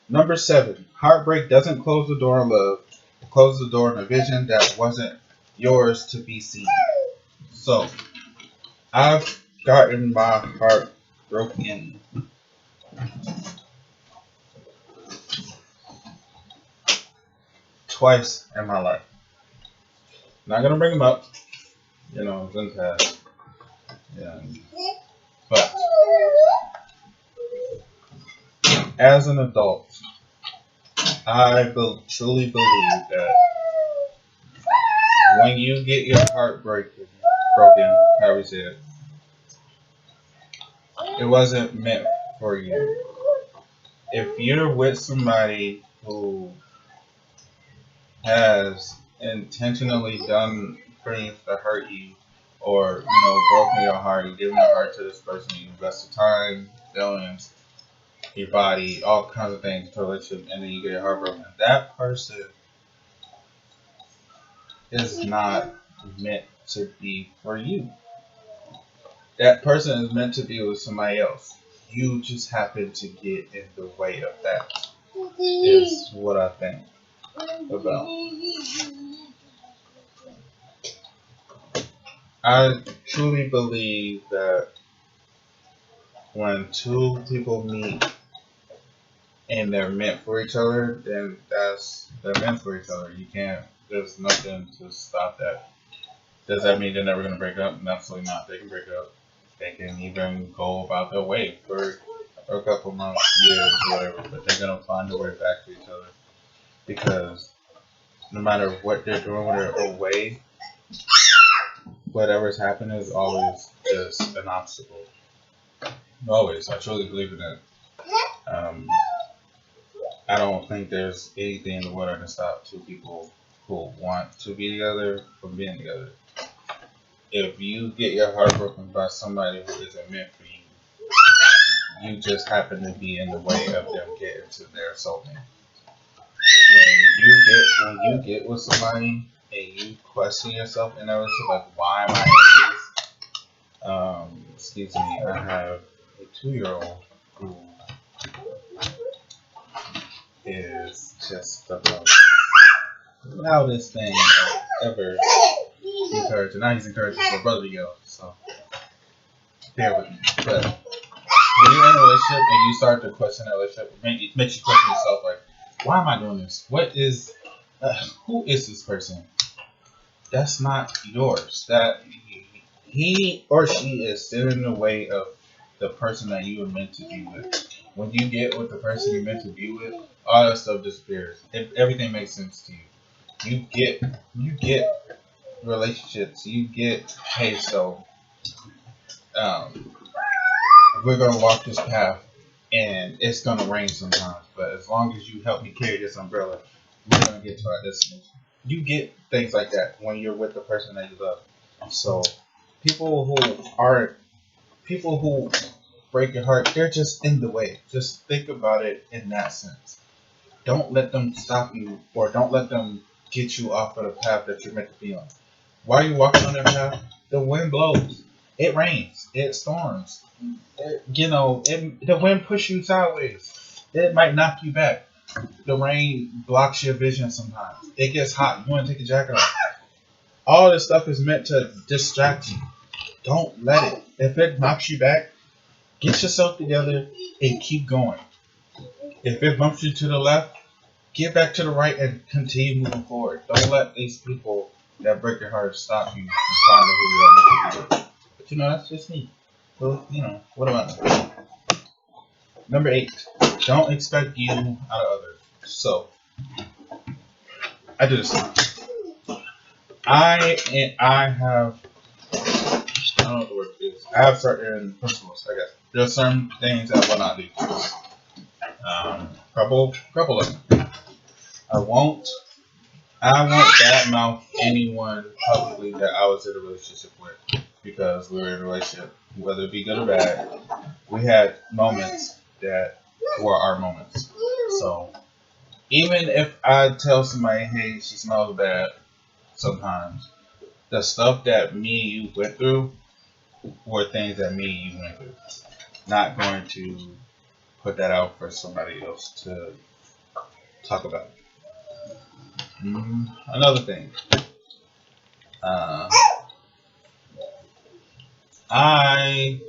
Number 7, heartbreak doesn't close the door on love. It closes the door on a vision that wasn't yours to be seen. So, I've gotten my heart broken twice in my life. Not gonna bring them up, it's in the past. Yeah. But as an adult, truly believe that when you get your heart broken, how we say it wasn't meant for you. If you're with somebody who has intentionally done things to hurt you, or broken your heart, you given your heart to this person, you invested time, feelings, your body, all kinds of things to a relationship, and then you get your heart broken. That person is not meant to be for you. That person is meant to be with somebody else. You just happen to get in the way of that. Is what I think about. I truly believe that when two people meet and they're meant for each other, then they're meant for each other. You can't. There's nothing to stop that. Does that mean they're never gonna break up? Absolutely not. They can break up. They can even go about their way for a couple months, years, whatever. But they're gonna find a way back to each other because no matter what they're doing with their own way, whatever's happening is always just an obstacle. Always. I truly believe in that. Um, I don't think there's anything in the world that can stop two people who want to be together from being together. If you get your heart broken by somebody who isn't meant for you, you just happen to be in the way of them getting to their soulmate. When you get with somebody and you question yourself in that relationship, like why am I in this? Excuse me, I have a 2-year-old who is just the most loudest thing I've ever encouraged. And now he's encouraging his brother to yell, so bear with me. But when you're in a relationship and you start to question that relationship, it makes you question yourself, like, why am I doing this? Who is this person? That's not yours. That he or she is standing in the way of the person that you were meant to be with. When you get with the person you're meant to be with, all that stuff disappears. Everything makes sense to you. You get relationships. You get, hey, so um, we're gonna walk this path, and it's gonna rain sometimes. But as long as you help me carry this umbrella, we're gonna get to our destination. You get things like that when you're with the person that you love. So people who break your heart, they're just in the way. Just think about it in that sense. Don't let them stop you, or don't let them get you off of the path that you're meant to be on. While you're walking on that path, the wind blows. It rains. It storms. The wind pushes you sideways. It might knock you back. The rain blocks your vision sometimes. It gets hot. You want to take your jacket off. All this stuff is meant to distract you. Don't let it. If it knocks you back, get yourself together and keep going. If it bumps you to the left, get back to the right and continue moving forward. Don't let these people that break your heart stop you from finding who you are meant to be. But that's just me. So, what about that? Number 8, don't expect you out of others. So, I do this. I have, I don't know what the word is. I have certain principles, I guess. There are certain things I will not do. Couple of them. I won't badmouth anyone publicly that I was in a relationship with, because we were in a relationship, whether it be good or bad. We had moments that were our moments. So even if I tell somebody, hey, she smells bad, sometimes the stuff that me and you went through were things that me and you went through. Not going to put that out for somebody else to talk about it. Another thing. Uh, I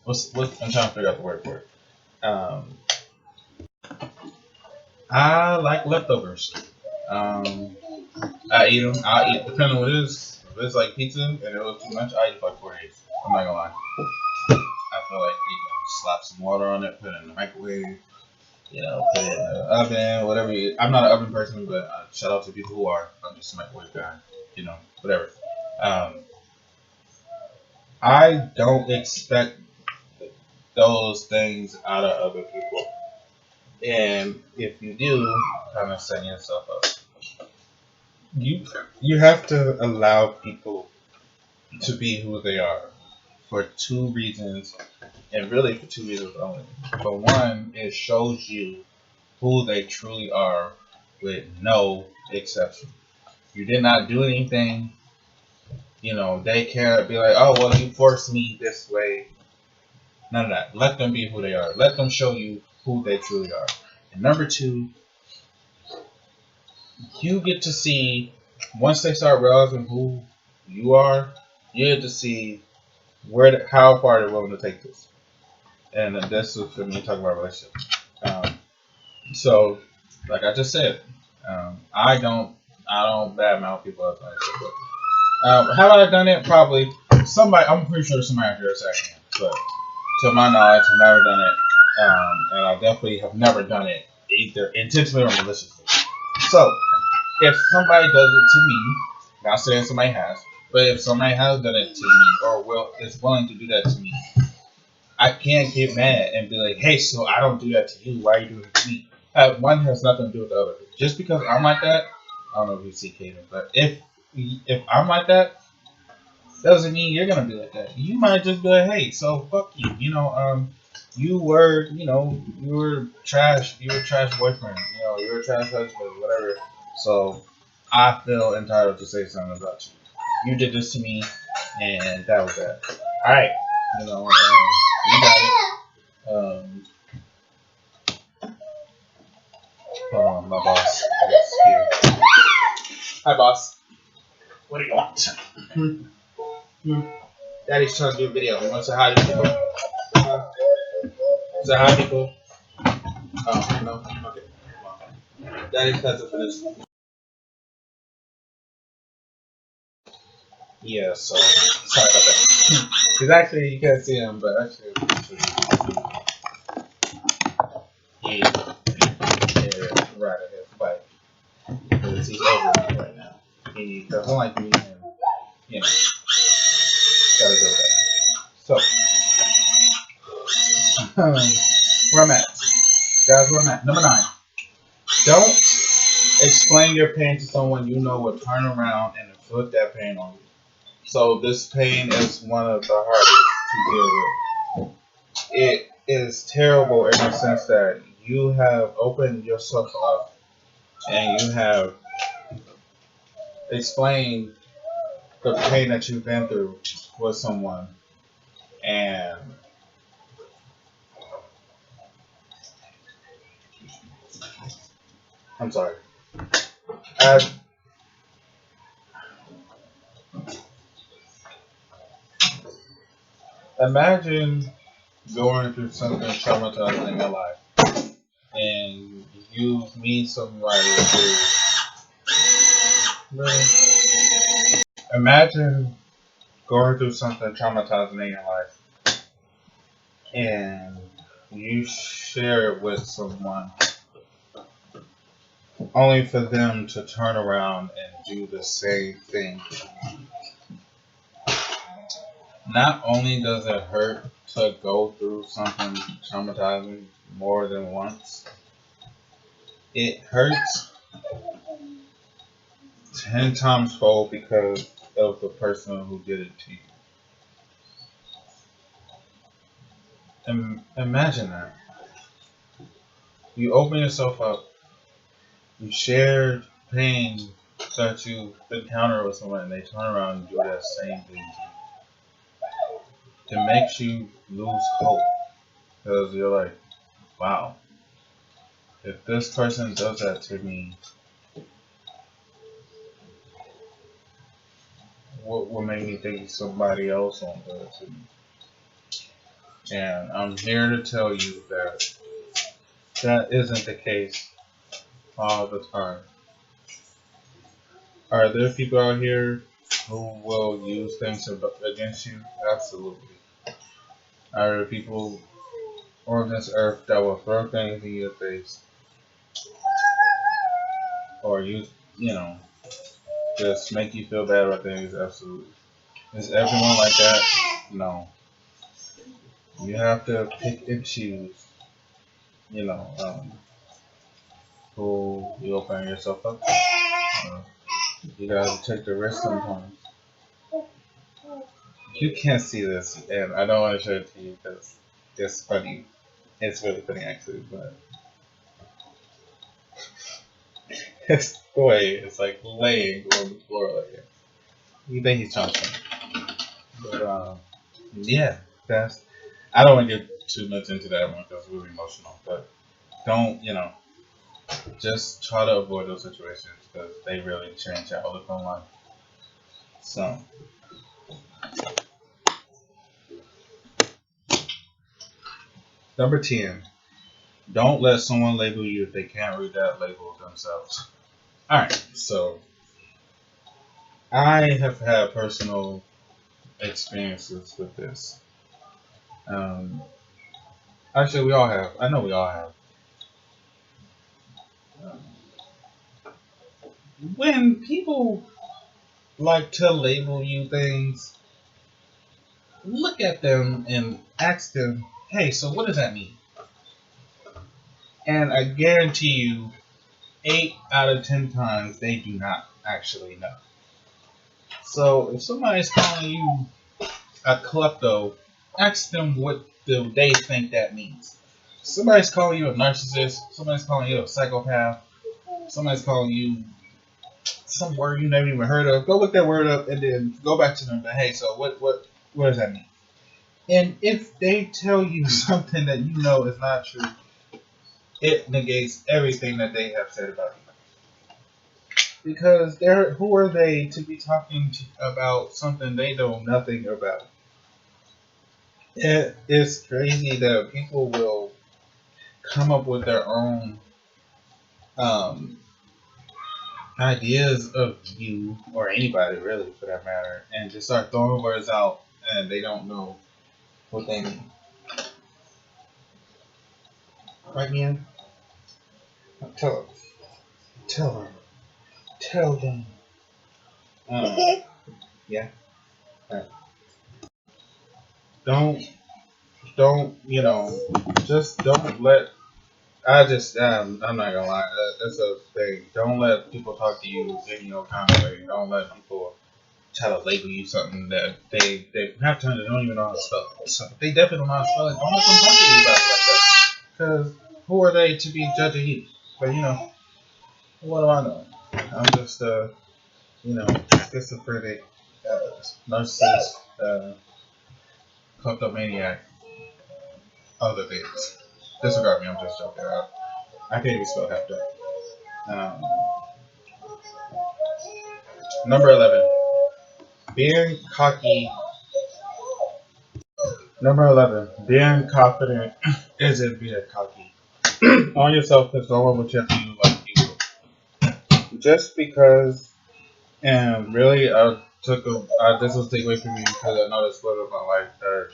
I'm trying to figure out the word for it. I like leftovers. Um, I eat them. I eat depending on what it is. If it's like pizza and it was too much, I eat it for like 4 days. I'm not gonna lie. I feel like slap some water on it, put it in the microwave. Put it in the oven, whatever. I'm not an oven person, but shout out to people who are. I'm just a microwave guy. Whatever. Um, I don't expect those things out of other people. And if you do, kind of setting yourself up. You have to allow people to be who they are for 2 reasons, and really for 2 reasons only. For one, it shows you who they truly are with no exception. You did not do anything. They can't be like, oh, well, you forced me this way. None of that. Let them be who they are. Let them show you who they truly are. And number 2, you get to see, once they start realizing who you are, you get to see how far they're willing to take this. And this is for me talking about relationships. So, like I just said, I don't badmouth people all the time. Have I done it? Probably. I'm pretty sure somebody out there is asking, but to my knowledge, I've never done it, and I definitely have never done it either intentionally or maliciously. So, if somebody does it to me, not saying somebody has, but if somebody has done it to me or is willing to do that to me, I can't get mad and be like, hey, so I don't do that to you. Why are you doing it to me? One has nothing to do with the other. Just because I'm like that, I don't know if you see Kaden, but if I'm like that, doesn't mean you're gonna be like that. You might just be like, hey, so fuck you. You were trash. You were trash boyfriend. You were trash husband, whatever. So I feel entitled to say something about you. You did this to me, and that was that. All right, you got it. Hold on, my boss is here. Hi, boss. What do you want? Daddy's trying to do a video. You want to say hi to people? Say hi, people. Oh, no? Okay. Daddy's cousin for this. Yeah, so sorry about that. Because actually, you can't see him, but actually, yeah, right at his bike. Because he's over me right now. He doesn't like me, and, gotta do that. So, where I'm at. Guys, where I'm at. Number 9. Don't explain your pain to someone you know will turn around and inflict that pain on you. So this pain is one of the hardest to deal with. It is terrible in the sense that you have opened yourself up and you have explained the pain that you've been through with someone, and I'm sorry. Imagine going through something traumatizing in your life, and you meet somebody who really. Imagine going through something traumatizing in your life, and you share it with someone, only for them to turn around and do the same thing. Not only does it hurt to go through something traumatizing more than once, it hurts 10 times fold because of the person who did it to you. And imagine that. You open yourself up, you share pain that you encounter with someone, and they turn around and do that same thing to you. It makes you lose hope because you're like, wow, if this person does that to me, what will make me think somebody else won't do it to me? And I'm here to tell you that that isn't the case all the time. Are there people out here who will use things against you? Absolutely. Are there people on this earth that will throw things in your face or you know, just make you feel bad about things? Absolutely. Is everyone like that? No. You have to pick and choose, you know, who you open yourself up to. Uh, you gotta take the risk sometimes. You can't see this, and I don't want to show it to you because it's funny. It's really funny actually, but this boy is like laying on the floor like that. You think he's trying to funny. But yeah, that's. I don't want to get too much into that one because it's really emotional. But don't, just try to avoid those situations because they really change your outlook on life. So, number 10, don't let someone label you if they can't read that label themselves. Alright, so I have had personal experiences with this. Um, actually, we all have. I know we all have. Um, when people like to label you things, look at them and ask them, hey, so what does that mean? And I guarantee you, 8 out of 10 times, they do not actually know. So if somebody's calling you a klepto, ask them what do they think that means. Somebody's calling you a narcissist, somebody's calling you a psychopath, somebody's calling you some word you never even heard of. Go look that word up and then go back to them. But hey, so what does that mean? And if they tell you something that you know is not true, it negates everything that they have said about you. Because who are they to be talking about something they know nothing about? It is crazy that people will come up with their own um, ideas of you or anybody really for that matter and just start throwing words out and they don't know what they mean. Right, man? Tell them. Tell them. Tell them. Um, yeah. Right. Don't, just don't let, I'm not gonna lie, that's a thing. Don't let people talk to you in your kind of way. Don't let people try to label you something that they have time they don't even know how to spell it. So if they definitely don't know how to spell it, don't let them talk to you about it like that. Because who are they to be judging you? But what do I know? I'm just schizophrenic, narcissist, kleptomaniac, other things. Disregard me, I'm just joking. I can't even spell half that. Um, number 11, being cocky. Number 11, being confident isn't being cocky. On yourself because no one will check you like you will. Just because, and really, this was a takeaway from me because I know this split of my life that,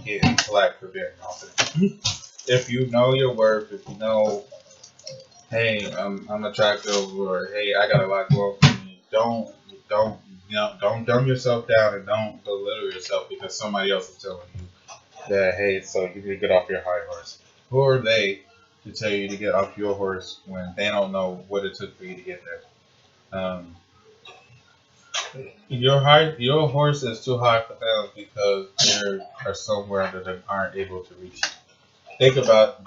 getting flack for being confident. If you know your worth, if you know, hey, I'm attractive, or hey, I got a lot going for me, don't dumb yourself down and don't belittle yourself because somebody else is telling you that, hey, so you need to get off your high horse. Who are they to tell you to get off your horse when they don't know what it took for you to get there? Your horse is too high for them because they are somewhere that they aren't able to reach. Think about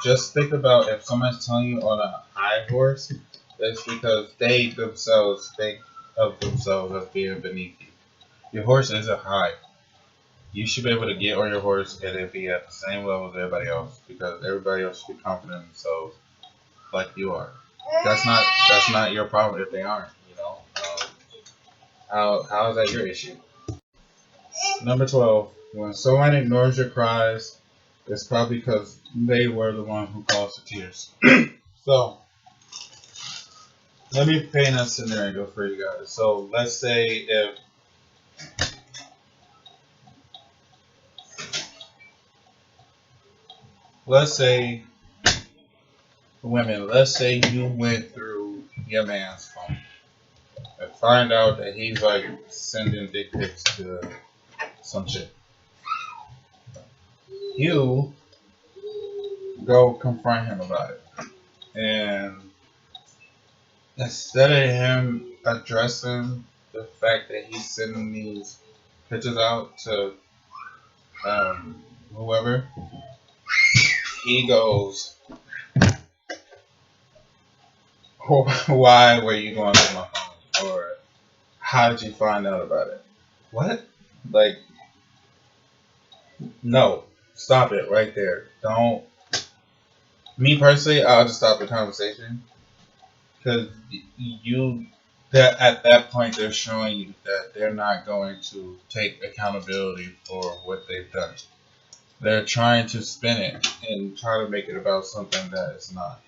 if someone's telling you on a high horse, it's because they themselves think of themselves as being beneath you. Your horse isn't high. You should be able to get on your horse and it be at the same level as everybody else because everybody else should be confident in themselves like you are. That's not your problem if they aren't. How is that your issue? Number 12. When someone ignores your cries, it's probably because they were the one who caused the tears. So let me paint a scenario for you guys. So let's say women, let's say you went through your man's phone and find out that he's like sending dick pics to some chick. You go confront him about it. And instead of him addressing the fact that he's sending these pictures out to whoever, he goes, "Why were you going through my phone?" Or "How did you find out about it?" What? Like, no. Stop it right there. Don't. Me personally, I'll just stop the conversation because that at that point they're showing you that they're not going to take accountability for what they've done. They're trying to spin it and try to make it about something that it's not.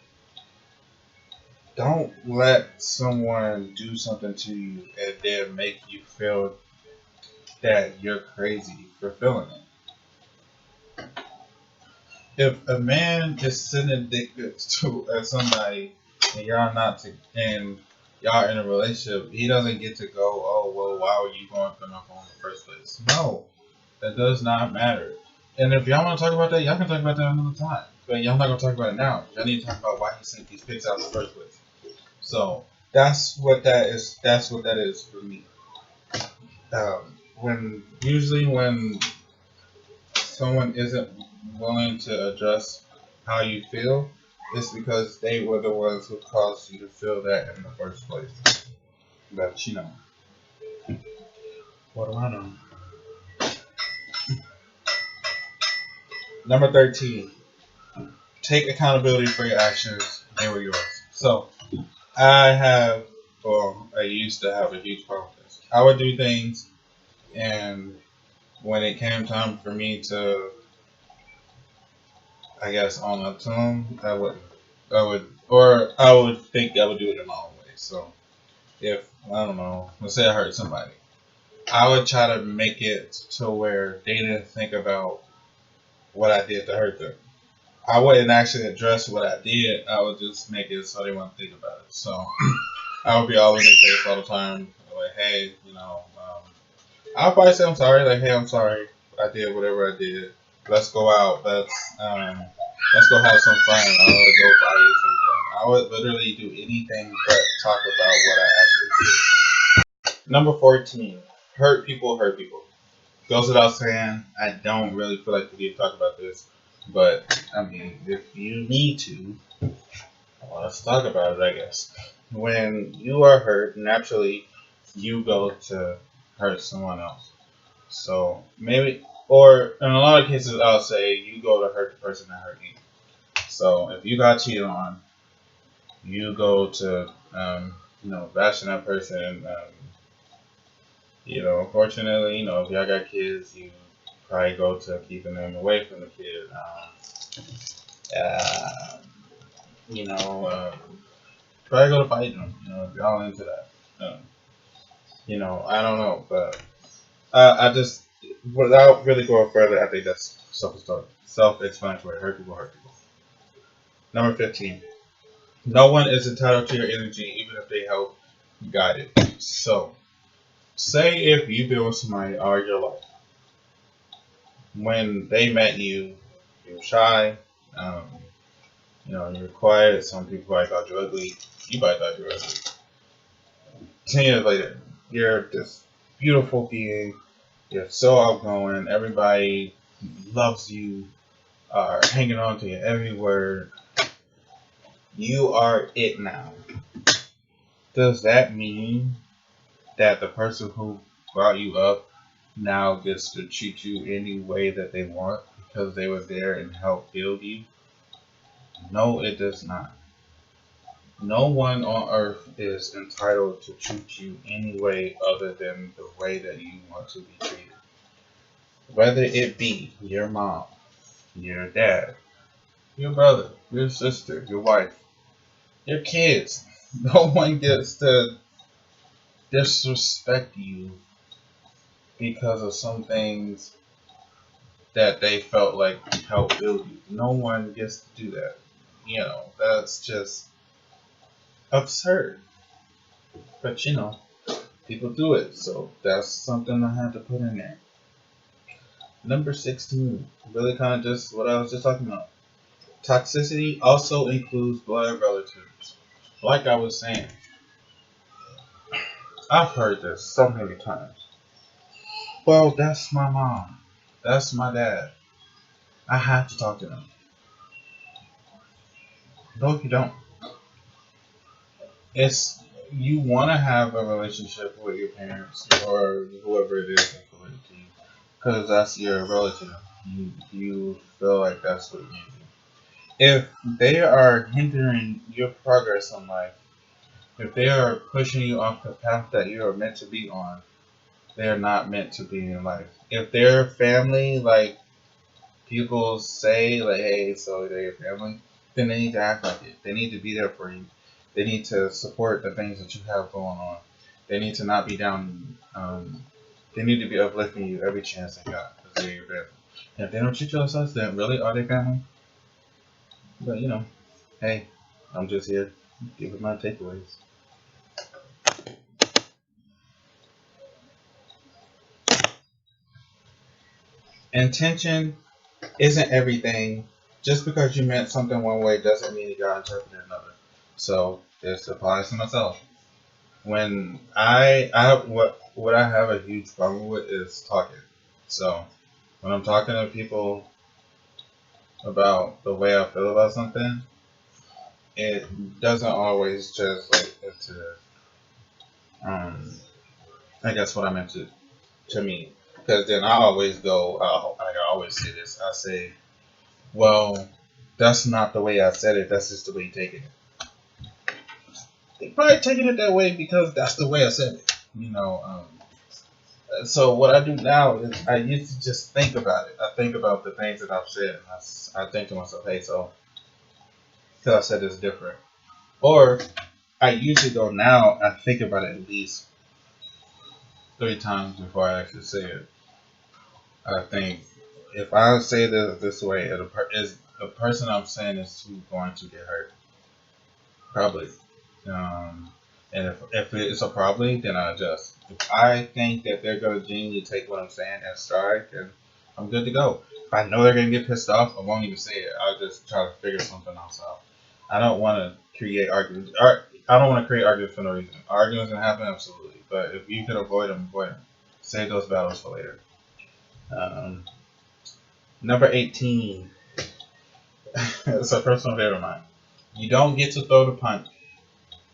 Don't let someone do something to you and then make you feel that you're crazy for feeling it. If a man is sending dick pics to somebody and and y'all in a relationship, he doesn't get to go, "Oh well, why were you going through my phone in the first place?" No, that does not matter. And if y'all want to talk about that, y'all can talk about that another time. But y'all not gonna talk about it now. Y'all need to talk about why he sent these pics out in the first place. So that's what that is. That's what that is for me. When someone isn't willing to address how you feel, it's because they were the ones who caused you to feel that in the first place. But what do I know? Number 13. Take accountability for your actions. They were yours. So I used to have a huge problem with this. I would do things, and when it came time for me to, I guess, own up to them, I would think I would do it in my own way. So if, I don't know, let's say I hurt somebody, I would try to make it to where they didn't think about what I did to hurt them. I wouldn't actually address what I did. I would just make it so they wouldn't think about it. So I would be all in their face all the time, like, "Hey, I'll probably say I'm sorry. Like, hey, I'm sorry. I did whatever I did. Let's go out. Let's go have some fun. I would go buy you something." I would literally do anything but talk about what I actually did. Number 14. Hurt people hurt people. Goes without saying, I don't really feel like we need to talk about this. But, I mean, if you need to, well, let's talk about it, I guess. When you are hurt, naturally, you go to hurt someone else. So maybe, or in a lot of cases, I'll say you go to hurt the person that hurt you. So if you got cheated on, you go to, bashing that person. Unfortunately, if y'all got kids, you probably go to keeping them away from the kid. Uh, Probably go to fighting them. If y'all into that. I don't know, but I just, without really going further, I think that's self-explanatory. Hurt people hurt people. Number 15. No one is entitled to your energy, even if they help guide it. So, say if you've been with somebody all your life, when they met you, you were shy, you were quiet. Some people probably thought you were ugly. You probably thought you were ugly. 10 years later, you're this beautiful being. You're so outgoing. Everybody loves you. Are hanging on to your every word. You are it now. Does that mean that the person who brought you up now gets to treat you any way that they want because they were there and helped build you. No, it does not. No one on earth is entitled to treat you any way other than the way that you want to be treated. Whether it be your mom, your dad, your brother, your sister, your wife, your kids. No one gets to disrespect you because of some things that they felt like helped build you. No one gets to do that. That's just absurd. But people do it. So that's something I had to put in there. Number 16, really kind of just what I was just talking about. Toxicity also includes blood relatives. Like I was saying, I've heard this so many times. Well, that's my mom. That's my dad. I have to talk to them. No, you don't. It's you want to have a relationship with your parents or whoever it is that's related to you, because that's your relative. You feel like that's what you need. If they are hindering your progress in life, if they are pushing you off the path that you are meant to be on, they are not meant to be in life. If they're family, like people say, like, hey, so they're your family, then they need to act like it. They need to be there for you. They need to support the things that you have going on. They need to not be down. They need to be uplifting you every chance they got because they're your family. And if they don't treat you as such, then really are they family? But hey, I'm just here giving my takeaways. Intention isn't everything. Just because you meant something one way doesn't mean it got interpreted another. So this applies to myself. When what I have a huge problem with is talking. So when I'm talking to people about the way I feel about something, it doesn't always translate into um I guess what I meant to me. Because then I always go, like I always say this. I say, well, that's not the way I said it. That's just the way you take it. They probably taking it that way because that's the way I said it. So what I do now is I used to just think about it. I think about the things that I've said, and I think to myself, hey, so because I said this different, or I usually go now. I think about it at least 3 times before I actually say it. I think if I say this way, is the person I'm saying is who's going to get hurt, probably. Um, and if it's a probably, then I adjust. If I think that they're going to genuinely take what I'm saying and stride, then I'm good to go. If I know they're going to get pissed off, I won't even say it. I'll just try to figure something else out. I don't want to create arguments. I don't want to create arguments for no reason. Arguments can happen, absolutely. But if you can avoid them, avoid them. Save those battles for later. Um, Number 18. It's a personal favorite of mine. You don't get to throw the punch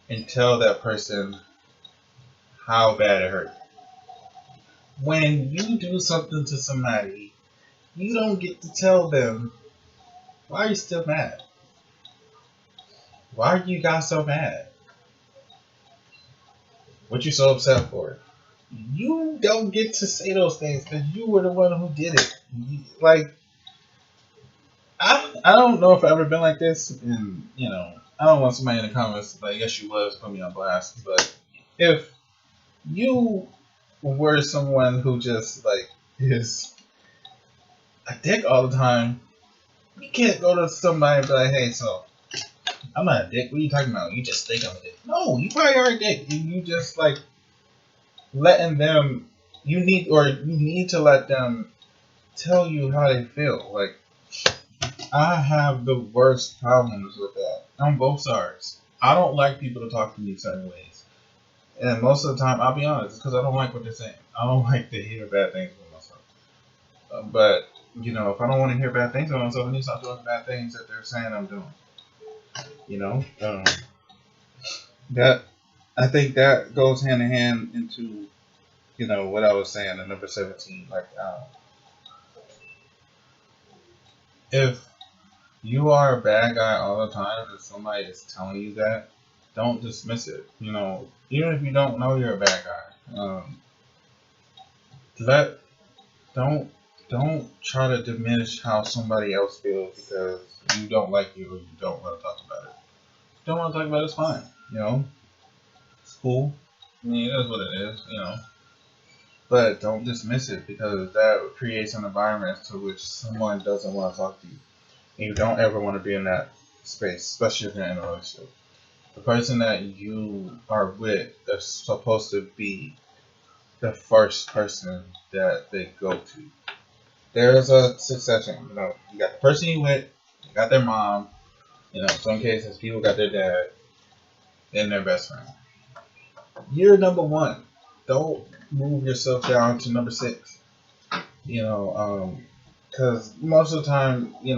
and tell that person how bad it hurt. When you do something to somebody, you don't get to tell them why are you still mad. Why you got so mad? What you so upset for? You don't get to say those things because you were the one who did it. Like I don't know if I've ever been like this, and I don't want somebody in the comments like, yes, you was, put me on blast. But if you were someone who just like is a dick all the time, you can't go to somebody and be like, hey, so I'm not a dick. What are you talking about? You just think I'm a dick. No, you probably are a dick. You just like letting them. You need to let them tell you how they feel. Like I have the worst problems with that on both sides. I don't like people to talk to me certain ways, and most of the time, I'll be honest, it's because I don't like what they're saying. I don't like to hear bad things about myself. But if I don't want to hear bad things about myself, I need to stop doing bad things that they're saying I'm doing. That I think that goes hand in hand into what I was saying in number 17, like, if you are a bad guy all the time and somebody is telling you that, don't dismiss it. Even if you don't know you're a bad guy, let don't don't try to diminish how somebody else feels because you don't like you or you don't want to talk about it. Don't want to talk about it, it's fine. It's cool. I mean, it is what it is. But don't dismiss it because that creates an environment to which someone doesn't want to talk to you. And you don't ever want to be in that space, especially if you're in a relationship. The person that you are with is supposed to be the first person that they go to. There is a succession. You got the person you with, you got their mom. In some cases, people got their dad, then their best friend. You're number one. Don't move yourself down to number six. Because most of the time, in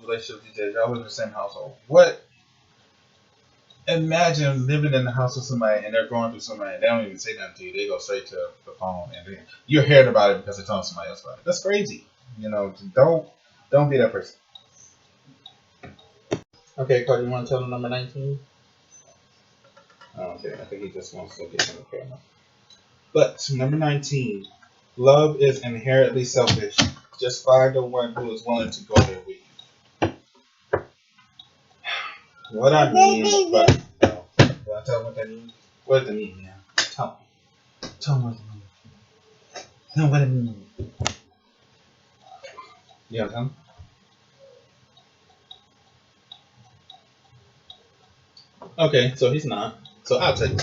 relationships these days, y'all live in the same household. What? Imagine living in the house with somebody and they're going through somebody and they don't even say nothing to you. They go straight to the phone and you're hearing about it because they're telling somebody else about it. That's crazy. Don't be that person. Okay, Cardi, you want to tell them number 19? Okay, I think he just wants to get in the camera. But number 19, love is inherently selfish. Just find the one who is willing to go there with you. What I mean, but do I tell them what that means? What does it mean, man? Tell me. Tell me what it means. Tell me what it means. You know what I'm Okay, so he's not. So I'll tell you.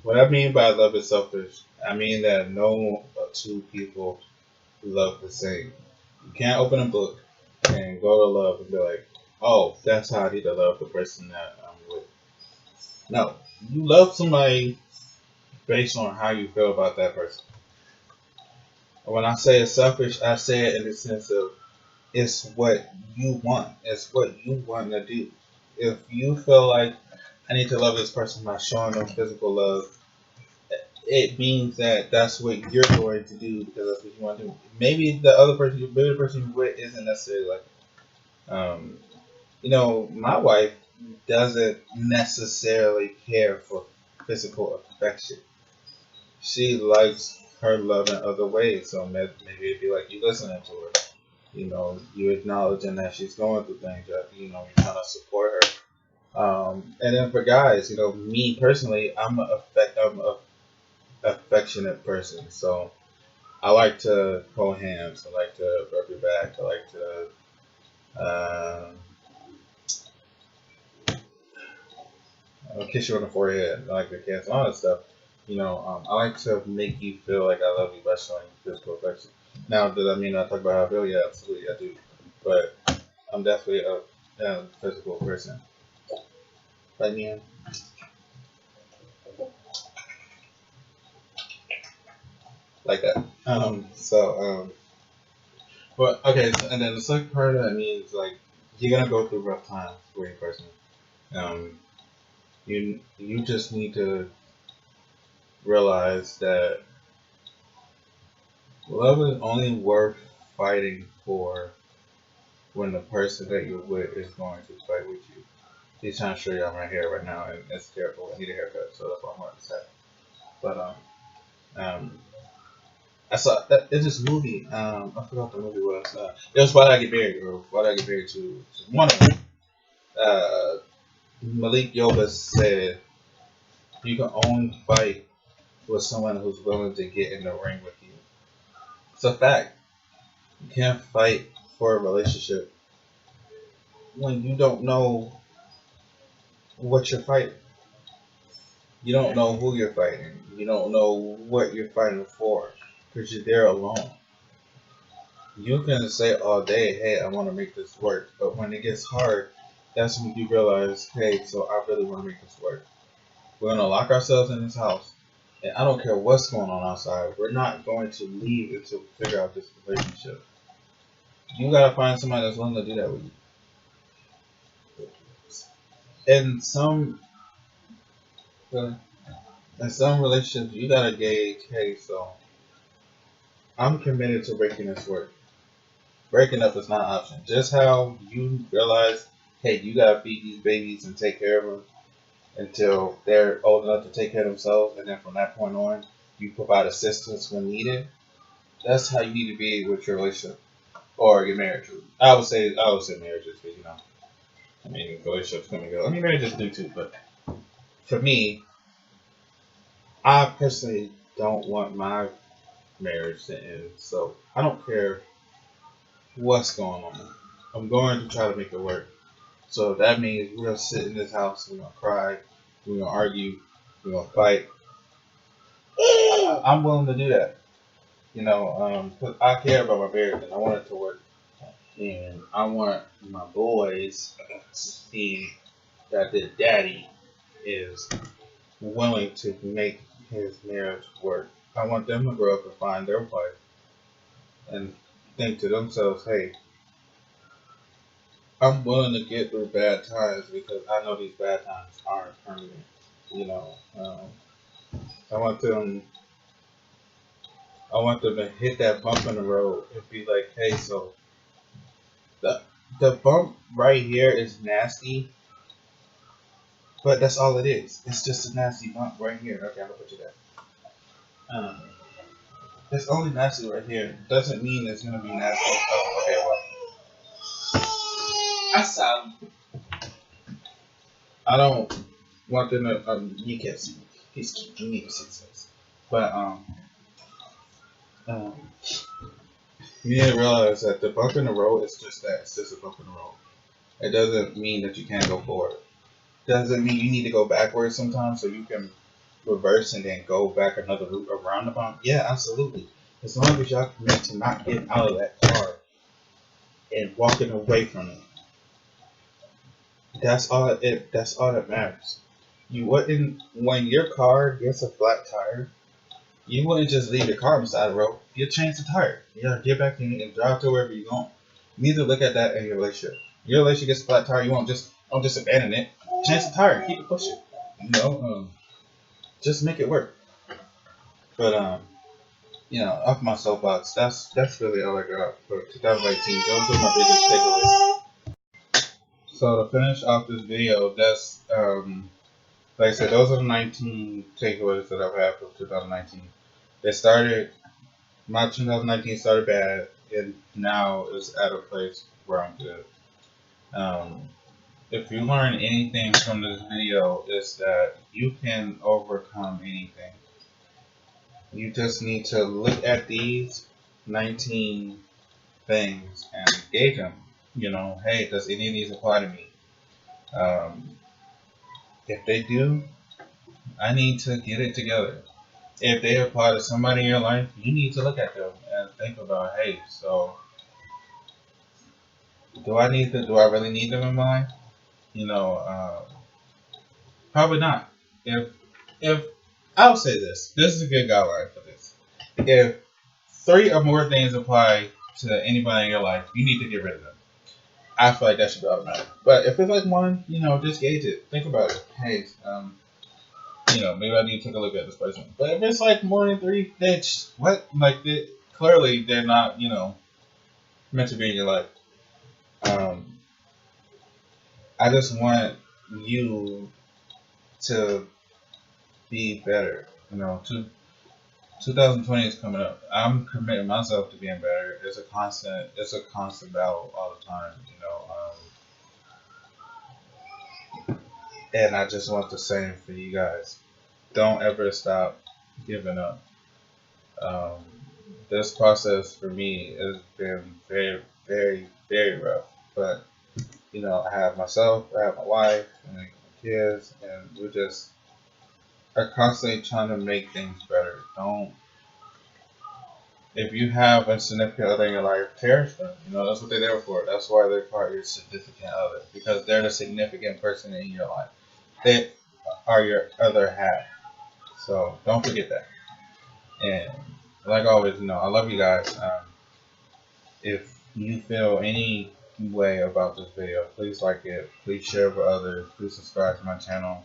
What I mean by love is selfish, I mean that no two people love the same. You can't open a book and go to love and be like, oh, that's how I need to love the person that I'm with. No, you love somebody based on how you feel about that person. When I say it's selfish, I say it in the sense of it's what you want. It's what you want to do. If you feel like I need to love this person by showing them physical love, it means that that's what you're going to do because that's what you want to do. Maybe the other person, maybe the person you're with, isn't necessarily like my wife doesn't necessarily care for physical affection. She likes her love in other ways. So maybe it'd be like you listening to her. You acknowledging that she's going through things. You're trying to support her. And then for guys, me personally, I'm a affectionate person. So I like to hold hands. I like to rub your back. I like to kiss you on the forehead. I like to kiss all that stuff. I like to make you feel like I love you by showing you physical affection. Now, does that mean I talk about how I feel? Yeah, absolutely, I do. But I'm definitely a physical person. Right, man? Like that. But okay, so, and then the second part of that means like you're gonna go through rough times for your person. Um, you just need to realize that love is only worth fighting for when the person that you're with is going to fight with you. He's trying to show you on my hair right now, and it's terrible. I need a haircut, so that's why I'm wearing this hat. But um, I saw that it's this movie. I forgot the movie was. It was Why Did I Get Married, or Why Did I Get Married to one of them. Uh, Malik Yoba said you can only fight with someone who's willing to get in the ring with you. It's a fact. You can't fight for a relationship when you don't know what you're fighting. You don't know who you're fighting. You don't know what you're fighting for because you're there alone. You can say all day, hey, I want to make this work. But when it gets hard, that's when you realize, hey, so I really want to make this work. We're going to lock ourselves in this house. And I don't care what's going on outside. We're not going to leave until we figure out this relationship. You got to find somebody that's willing to do that with you. And some, In some relationships, you gotta gauge, hey, so I'm committed to making this work. Breaking up is not an option. Just how you realize, hey, you gotta feed these babies and take care of them until they're old enough to take care of themselves, and then from that point on, you provide assistance when needed. That's how you need to be with your relationship or your marriage. I would say marriages, because I mean, relationships come and go. I mean, marriages do too, but for me, I personally don't want my marriage to end. So I don't care what's going on. I'm going to try to make it work. So that means we're gonna sit in this house, we're gonna cry, we're gonna argue, we're gonna fight. I'm willing to do that. 'Cause I care about my marriage and I want it to work. And I want my boys to see that their daddy is willing to make his marriage work. I want them to grow up and find their wife and think to themselves, hey, I'm willing to get through bad times because I know these bad times aren't permanent. You know, I want them, I want them to hit that bump in the road and be like, hey, so the the bump right here is nasty, but that's all it is. It's just a nasty bump right here. Okay, I'm gonna put you there. Um, it's only nasty right here. Doesn't mean it's gonna be nasty. Oh, okay, well, I saw. I don't want them to. You can't see. He's cute. You need to see this. But um, you need to realize that the bump in the road is just that. It's just a bump in the road. It doesn't mean that you can't go forward. Doesn't mean you need to go backwards sometimes so you can reverse and then go back another route around the bump. Yeah, absolutely. As long as y'all commit to not getting out of that car and walking away from it, that's all that matters. You wouldn't when your car gets a flat tire, you wouldn't just leave your car on the side of the road. You change the tire. You gotta get back in and drive to wherever you're going. You need to look at that in your relationship. Your relationship gets a flat tire, you won't just don't just abandon it. Change the tire, keep it pushing. Just make it work. But off my soapbox, that's really all I got for 2019. Those are my biggest takeaways. So to finish off this video, that's like I said, those are the 19 takeaways that I've had from 2019. They started My 2019 started bad, and now is at a place where I'm good. Um, if you learn anything from this video, is that you can overcome anything. You just need to look at these 19 things and gauge them. Hey, does any of these apply to me? Um, if they do, I need to get it together. If they apply to somebody in your life, you need to look at them and think about, hey, so do I really need them in my life? Probably not. If I'll say this is a good guideline for this. If three or more things apply to anybody in your life, you need to get rid of them. I feel like that should be automatic. But if it's like one, just gauge it. Think about it. Hey, maybe I need to take a look at this person. But if it's like more than three, bitch, what? Like, clearly they're not, meant to be in your life. Um, I just want you to be better. 2020 is coming up. I'm committing myself to being better. It's a constant battle all the time. And I just want the same for you guys. Don't ever stop giving up. Um, this process for me has been very, very, very rough. But I have myself, I have my wife, and my kids, and we just are constantly trying to make things better. Don't If you have a significant other in your life, cherish them. That's what they're there for. That's why they're part of your significant other, because they're the significant person in your life. They are your other half. So don't forget that. And like always, I love you guys. If you feel any way about this video, please like it. Please share with others. Please subscribe to my channel.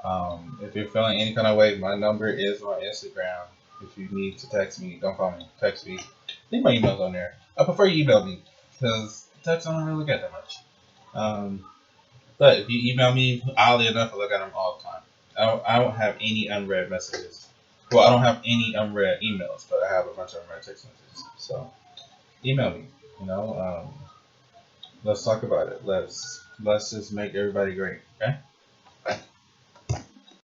If you're feeling any kind of way, my number is on Instagram. If you need to text me, don't call me. Text me. I think my email's on there. I prefer you email me because text I don't really get that much. But if you email me, oddly enough, I look at them all the time. I don't have any unread messages. Well, I don't have any unread emails, but I have a bunch of unread text messages. So email me. You know, let's talk about it. Let's just make everybody great. Okay. Bye.